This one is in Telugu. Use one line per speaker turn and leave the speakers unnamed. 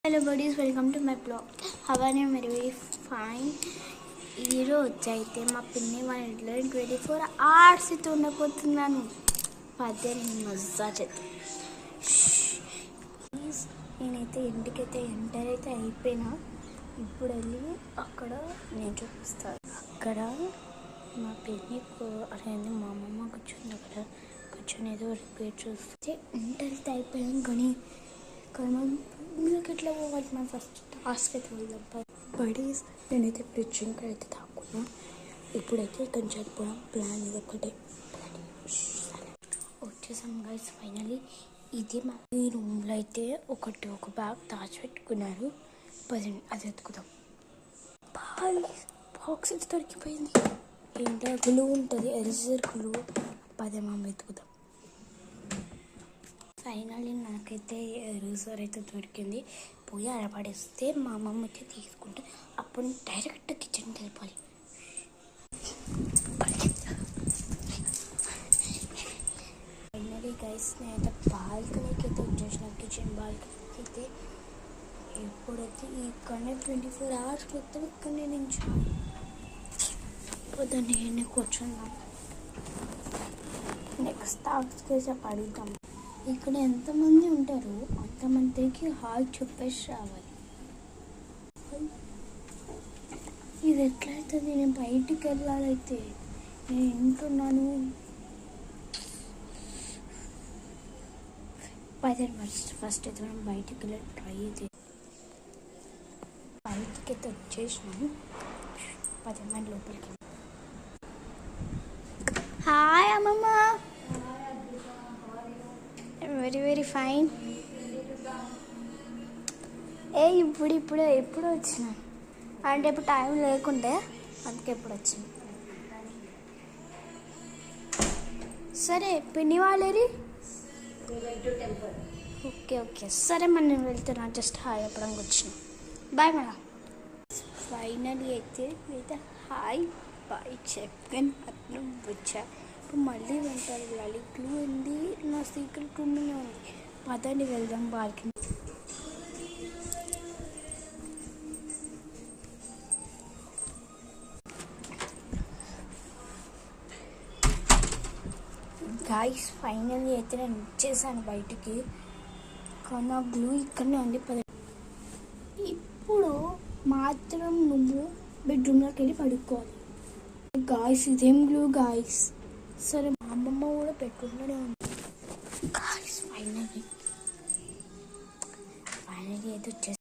Hello buddies, welcome to my blog. How are you? Very fine. ఈరోజు అయితే మా పిన్ని వాళ్ళ ఇంట్లో 24 hours ఉండబోతున్నాను. పదే మజా చేద్దాం. ప్లీజ్ నేనైతే ఇంటికైతే ఎంటర్ అయితే అయిపోయినా. ఇప్పుడు వెళ్ళి అక్కడ నేను చూపిస్తాను. అక్కడ మా పిన్ని అనేది మా అమ్మమ్మ కూర్చుంది. అక్కడ కూర్చొని ఏదో రిపేర్ చూస్తే ఎంటర్ అయితే అయిపోయాం. కానీ ఎట్లా పోవాలి మన ఫస్ట్ టాస్క్ అయితే వెళ్దాం. బడీస్ నేనైతే ఫ్రిడ్జింగ్ అయితే తాకున్నా. ఇప్పుడైతే ఇక్కడ చనిపోవడం ప్లాన్ ఇది ఒకటే. వచ్చేసాం గైస్ ఫైనలీ. ఇది మా ఈ రూమ్లో అయితే ఒక బ్యాగ్ దాచిపెట్టుకున్నారు. పదండి అది ఎత్తుకుదాం. బాక్స్ అయితే దొరికిపోయింది. ఏంటో గ్లూ ఉంటుంది, ఎరేజర్ గ్లూ. పదే మా ఎత్తుకుదాం. ఫైనల్లీ నాకైతే ఎరేజర్ అయితే దొరికింది. పోయి ఆడపడేస్తే మా అమ్మమ్మ అయితే తీసుకుంటే అప్పుడు డైరెక్ట్ కిచెన్కి వెళ్ళిపోయి. ఫైనల్లీ గైస్ నేనైతే బాల్కనీకి అయితే వచ్చేసిన. కిచెన్ బాల్కనీకి అయితే ఎప్పుడైతే ఇక్కడనే 24 hours మొత్తం ఇక్కడనే నించున్నాను. పొద్దున్న నేను కూర్చున్నాను. నెక్స్ట్ టాస్క్ అయితే పడుతాం. ఇక్కడ ఎంతమంది ఉంటారో అంతమందికి హాయ్ చెప్పేసి రావాలి. ఇది ఎట్లయితుంది? నేను బయటికి వెళ్ళాలైతే నేను వింటున్నాను. ఫస్ట్ అయితే మనం బయటికి వెళ్ళి ట్రై అయితే బయటికి అయితే వచ్చేసినాము. 10 మంది లోపలికి. హాయ్ అమ్మమ్మ. Very fine. ఎప్పుడు వచ్చిన అంటే ఇప్పుడు టైం లేకుంటే అందుకే ఎప్పుడు వచ్చింది. సరే పిన్ని వాళ్ళేరి. ఓకే సరే మరి నేను వెళ్తున్నా. జస్ట్ హాయ్ చెప్పడానికి వచ్చిన. Bye madam. ఫైనలీ అయితే హాయ్ బాయ్ చెప్పని అతను వచ్చా. ఇప్పుడు మళ్ళీ వెంటారు. వాళ్ళ క్లూ ఉంది, నా సీక్రెట్ రూమ్లో ఉంది. పదండి వెళ్దాం బాల్కనీ. గాయ్స్ ఫైనల్లీ అయితే నేను వచ్చేసాను బయటికి. కానీ నా గ్లూ ఇక్కడనే ఉంది. ఇప్పుడు మాత్రం నువ్వు బెడ్రూమ్లోకి వెళ్ళి పడుకోవాలి. గాయ్స్ ఇదేం గ్లూ గాయ్స్. సరే మా అమ్మమ్మ కూడా బెడ్రూమ్లోనే ఉంది. గాయ్స్ ఫైనల్లీ అయితే వచ్చేసి